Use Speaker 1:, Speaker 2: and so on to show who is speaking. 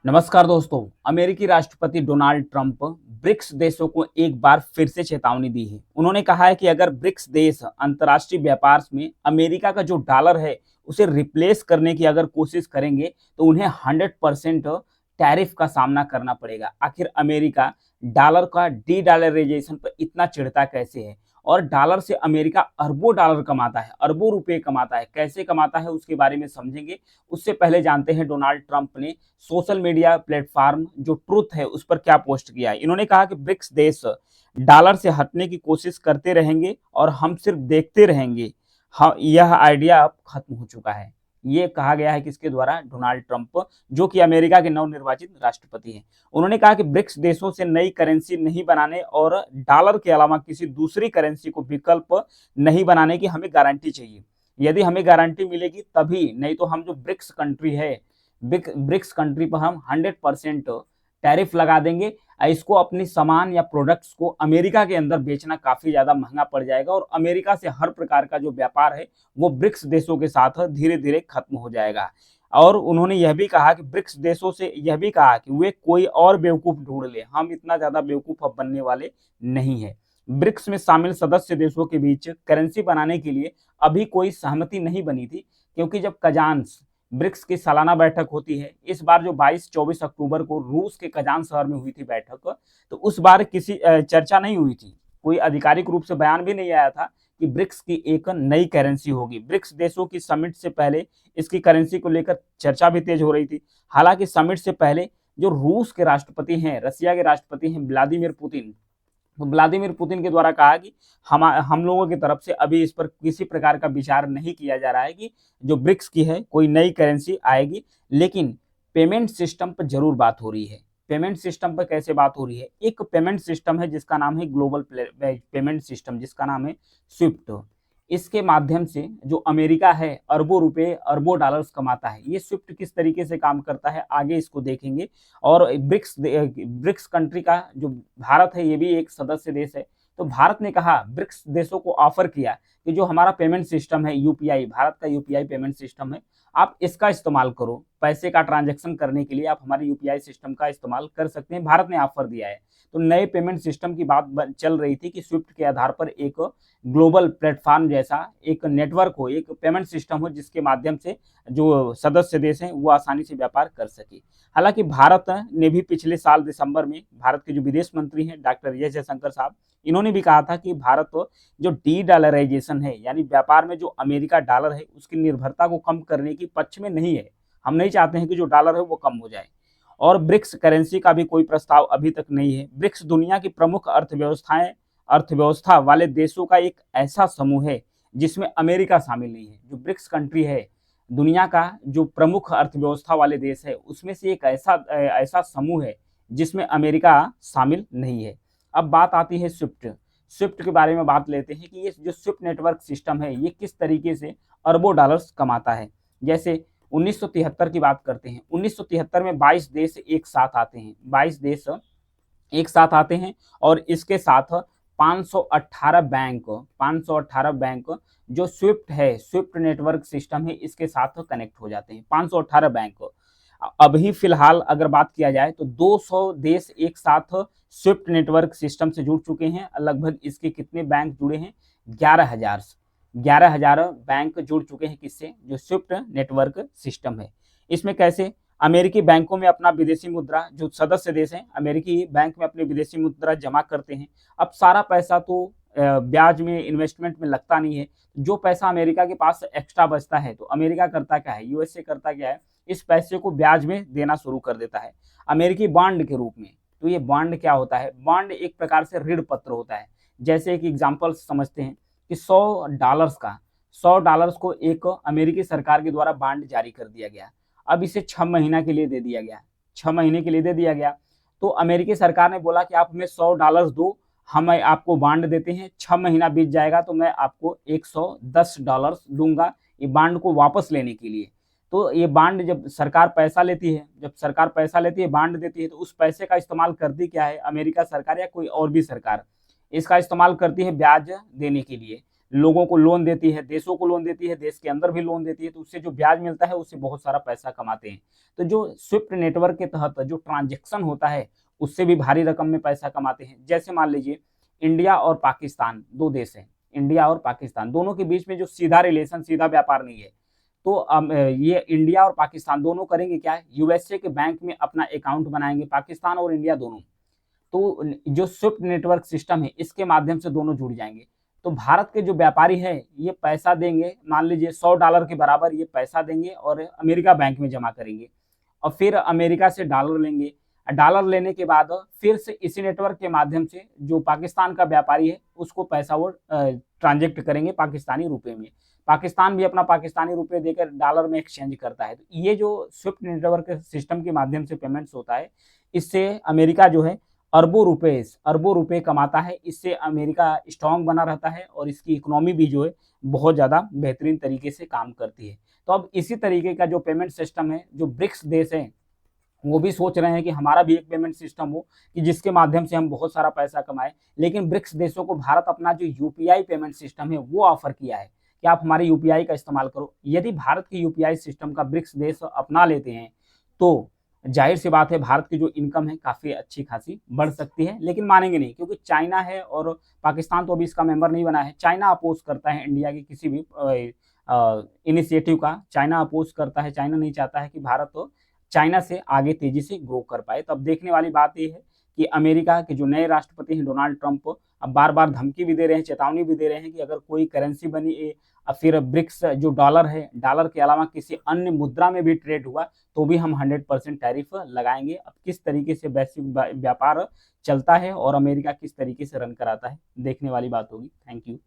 Speaker 1: नमस्कार दोस्तों। अमेरिकी राष्ट्रपति डोनाल्ड ट्रंप ब्रिक्स देशों को एक बार फिर से चेतावनी दी है। उन्होंने कहा है कि अगर ब्रिक्स देश अंतर्राष्ट्रीय व्यापार में अमेरिका का जो डॉलर है उसे रिप्लेस करने की अगर कोशिश करेंगे तो उन्हें 100% टैरिफ का सामना करना पड़ेगा। आखिर अमेरिका डॉलर का डी डॉलराइजेशन पर इतना चिढ़ता कैसे है और डॉलर से अमेरिका अरबों डॉलर कमाता है, अरबों रुपए कमाता है, कैसे कमाता है उसके बारे में समझेंगे। उससे पहले जानते हैं डोनाल्ड ट्रंप ने सोशल मीडिया प्लेटफॉर्म जो ट्रुथ है उस पर क्या पोस्ट किया है। इन्होंने कहा कि ब्रिक्स देश डॉलर से हटने की कोशिश करते रहेंगे और हम सिर्फ देखते रहेंगे। यह आइडिया अब खत्म हो चुका है। ये कहा गया है किसके द्वारा? डोनाल्ड ट्रंप, जो कि अमेरिका के नवनिर्वाचित राष्ट्रपति हैं। उन्होंने कहा कि ब्रिक्स देशों से नई करेंसी नहीं बनाने और डॉलर के अलावा किसी दूसरी करेंसी को विकल्प नहीं बनाने की हमें गारंटी चाहिए। यदि हमें गारंटी मिलेगी तभी, नहीं तो हम जो ब्रिक्स कंट्री है, ब्रिक्स कंट्री पर हम 100% टैरिफ लगा देंगे। इसको अपनी सामान या प्रोडक्ट्स को अमेरिका के अंदर बेचना काफी ज्यादा महंगा पड़ जाएगा और अमेरिका से हर प्रकार का जो व्यापार है वो ब्रिक्स देशों के साथ धीरे धीरे खत्म हो जाएगा। और उन्होंने यह भी कहा कि ब्रिक्स देशों से यह भी कहा कि वे कोई और बेवकूफ ढूंढ ले, हम इतना ज्यादा बेवकूफ अब बनने वाले नहीं है। ब्रिक्स में शामिल सदस्य देशों के बीच करेंसी बनाने के लिए अभी कोई सहमति नहीं बनी थी, क्योंकि जब कजान्स ब्रिक्स की सालाना बैठक होती है, इस बार जो 22-24 अक्टूबर को रूस के कजान शहर में हुई थी बैठक, तो उस बार किसी चर्चा नहीं हुई थी। कोई आधिकारिक रूप से बयान भी नहीं आया था कि ब्रिक्स की एक नई करेंसी होगी। ब्रिक्स देशों की समिट से पहले इसकी करेंसी को लेकर चर्चा भी तेज हो रही थी। हालांकि समिट से पहले जो रूस के राष्ट्रपति हैं, रसिया के राष्ट्रपति हैं व्लादिमीर पुतिन, तो व्लादिमीर पुतिन के द्वारा कहा कि हम लोगों की तरफ से अभी इस पर किसी प्रकार का विचार नहीं किया जा रहा है कि जो ब्रिक्स की है कोई नई करेंसी आएगी, लेकिन पेमेंट सिस्टम पर जरूर बात हो रही है। पेमेंट सिस्टम पर कैसे बात हो रही है? एक पेमेंट सिस्टम है जिसका नाम है ग्लोबल पेमेंट सिस्टम, जिसका नाम है स्विफ्ट। इसके माध्यम से जो अमेरिका है अरबों रुपए, अरबों डॉलर्स कमाता है। ये स्विफ्ट किस तरीके से काम करता है आगे इसको देखेंगे। और ब्रिक्स कंट्री का जो भारत है ये भी एक सदस्य देश है। तो भारत ने कहा, ब्रिक्स देशों को ऑफर किया कि जो हमारा पेमेंट सिस्टम है यूपीआई, भारत का यूपीआई पेमेंट सिस्टम है, आप इसका इस्तेमाल करो। पैसे का ट्रांजैक्शन करने के लिए आप हमारे यूपीआई सिस्टम का इस्तेमाल कर सकते हैं। भारत ने ऑफर दिया है। तो नए पेमेंट सिस्टम की बात चल रही थी कि स्विफ्ट के आधार पर एक ग्लोबल प्लेटफॉर्म जैसा एक नेटवर्क हो, एक पेमेंट सिस्टम हो, जिसके माध्यम से जो सदस्य देश हैं वो आसानी से व्यापार कर सके। हालांकि भारत ने भी पिछले साल दिसंबर में, भारत के जो विदेश मंत्री हैं डॉक्टर एस जयशंकर साहब, इन्होंने भी कहा था कि भारत जो डी डॉलराइजेशन है, यानी व्यापार में जो अमेरिका डॉलर है उसकी निर्भरता को कम करने की पक्ष में नहीं है। हम नहीं चाहते हैं कि जो डॉलर है वो कम हो जाए। और ब्रिक्स करेंसी का भी कोई प्रस्ताव अभी तक नहीं है। ब्रिक्स दुनिया की प्रमुख अर्थव्यवस्था वाले देशों का एक ऐसा समूह है जिसमें अमेरिका शामिल नहीं है। जो ब्रिक्स कंट्री है, दुनिया का जो प्रमुख अर्थव्यवस्था वाले देश है, उसमें से एक ऐसा समूह है जिसमें अमेरिका शामिल नहीं है। अब बात आती है स्विफ्ट। स्विफ्ट के बारे में बात लेते हैं कि ये जो स्विफ्ट नेटवर्क सिस्टम है ये किस तरीके से अरबों डॉलर्स कमाता है। जैसे 1973 की बात करते हैं। 1973 में 22 देश एक साथ आते हैं, 22 देश एक साथ आते हैं और इसके साथ 518 बैंक जो स्विफ्ट है, स्विफ्ट नेटवर्क सिस्टम है, इसके साथ कनेक्ट हो जाते हैं। 518 बैंक। अभी फिलहाल अगर बात किया जाए तो 200 देश एक साथ स्विफ्ट नेटवर्क सिस्टम से जुड़ चुके हैं। लगभग इसके कितने बैंक जुड़े हैं? 11,000 बैंक जुड़ चुके हैं। किससे? जो स्विफ्ट नेटवर्क सिस्टम है। इसमें कैसे? अमेरिकी बैंकों में अपना विदेशी मुद्रा, जो सदस्य देश हैं अमेरिकी बैंक में अपनी विदेशी मुद्रा जमा करते हैं। अब सारा पैसा तो ब्याज में, इन्वेस्टमेंट में लगता नहीं है। जो पैसा अमेरिका के पास एक्स्ट्रा बचता है तो अमेरिका करता क्या है, यूएसए करता क्या है, इस पैसे को ब्याज में देना शुरू कर देता है अमेरिकी बॉन्ड के रूप में। तो ये बॉन्ड क्या होता है? बॉन्ड एक प्रकार से ऋण पत्र होता है। जैसे एक एग्जाम्पल समझते हैं कि $100 को एक अमेरिकी सरकार के द्वारा बॉन्ड जारी कर दिया गया। अब इसे 6 महीना के लिए दे दिया गया, 6 महीने के लिए दे दिया गया। तो अमेरिकी सरकार ने बोला कि आप हमें $100 दो, हम आपको बॉन्ड देते हैं। 6 महीना बीत जाएगा तो मैं आपको $110 दूंगा ये बॉन्ड को वापस लेने के लिए। तो ये बॉन्ड जब सरकार पैसा लेती है, बॉन्ड देती है, तो उस पैसे का इस्तेमाल करती क्या है अमेरिका सरकार या कोई और भी सरकार? इसका इस्तेमाल करती है ब्याज देने के लिए। लोगों को लोन देती है, देशों को लोन देती है, देश के अंदर भी लोन देती है, तो उससे जो ब्याज मिलता है उससे बहुत सारा पैसा कमाते हैं। तो जो स्विफ्ट नेटवर्क के तहत जो ट्रांजैक्शन होता है उससे भी भारी रकम में पैसा कमाते हैं। जैसे मान लीजिए इंडिया और पाकिस्तान 2 देश हैं, इंडिया और पाकिस्तान दोनों के बीच में जो सीधा रिलेशन, सीधा व्यापार नहीं है, तो ये इंडिया और पाकिस्तान दोनों करेंगे क्या है, यूएसए के बैंक में अपना अकाउंट बनाएंगे, पाकिस्तान और इंडिया दोनों। तो जो स्विफ्ट नेटवर्क सिस्टम है इसके माध्यम से दोनों जुड़ जाएंगे। तो भारत के जो व्यापारी है ये पैसा देंगे, मान लीजिए $100 के बराबर ये पैसा देंगे और अमेरिका बैंक में जमा करेंगे, और फिर अमेरिका से डॉलर लेंगे। डॉलर लेने के बाद फिर से इसी नेटवर्क के माध्यम से जो पाकिस्तान का व्यापारी है उसको पैसा वो ट्रांजेक्ट करेंगे पाकिस्तानी रुपए में। पाकिस्तान भी अपना पाकिस्तानी रुपए देकर डॉलर में एक्सचेंज करता है। तो ये जो स्विफ्ट नेटवर्क सिस्टम के माध्यम से पेमेंट्स होता है, इससे अमेरिका जो है अरबों रुपए कमाता है। इससे अमेरिका स्ट्रांग बना रहता है और इसकी इकोनॉमी भी जो है बहुत ज़्यादा बेहतरीन तरीके से काम करती है। तो अब इसी तरीके का जो पेमेंट सिस्टम है, जो ब्रिक्स देश हैं वो भी सोच रहे हैं कि हमारा भी एक पेमेंट सिस्टम हो कि जिसके माध्यम से हम बहुत सारा पैसा कमाएं। लेकिन ब्रिक्स देशों को भारत अपना जो यूपीआई पेमेंट सिस्टम है वो ऑफर किया है कि आप हमारे यूपीआई का इस्तेमाल करो। यदि भारत के यूपीआई सिस्टम का ब्रिक्स देश अपना लेते हैं तो जाहिर सी बात है भारत की जो इनकम है काफ़ी अच्छी खासी बढ़ सकती है। लेकिन मानेंगे नहीं, क्योंकि चाइना है और पाकिस्तान तो अभी इसका मेंबर नहीं बना है। चाइना अपोज करता है इंडिया की किसी भी इनिशिएटिव का, चाइना अपोज करता है। चाइना नहीं चाहता है कि भारत तो चाइना से आगे तेजी से ग्रो कर पाए। तो अब देखने वाली बात यह है कि अमेरिका के जो नए राष्ट्रपति हैं डोनाल्ड ट्रंप अब बार बार धमकी भी दे रहे हैं, चेतावनी भी दे रहे हैं कि अगर कोई करेंसी बनी फिर ब्रिक्स जो डॉलर है, डॉलर के अलावा किसी अन्य मुद्रा में भी ट्रेड हुआ तो भी हम 100% टैरिफ लगाएंगे। अब किस तरीके से वैश्विक व्यापार चलता है और अमेरिका किस तरीके से रन कराता है, देखने वाली बात होगी। Thank you.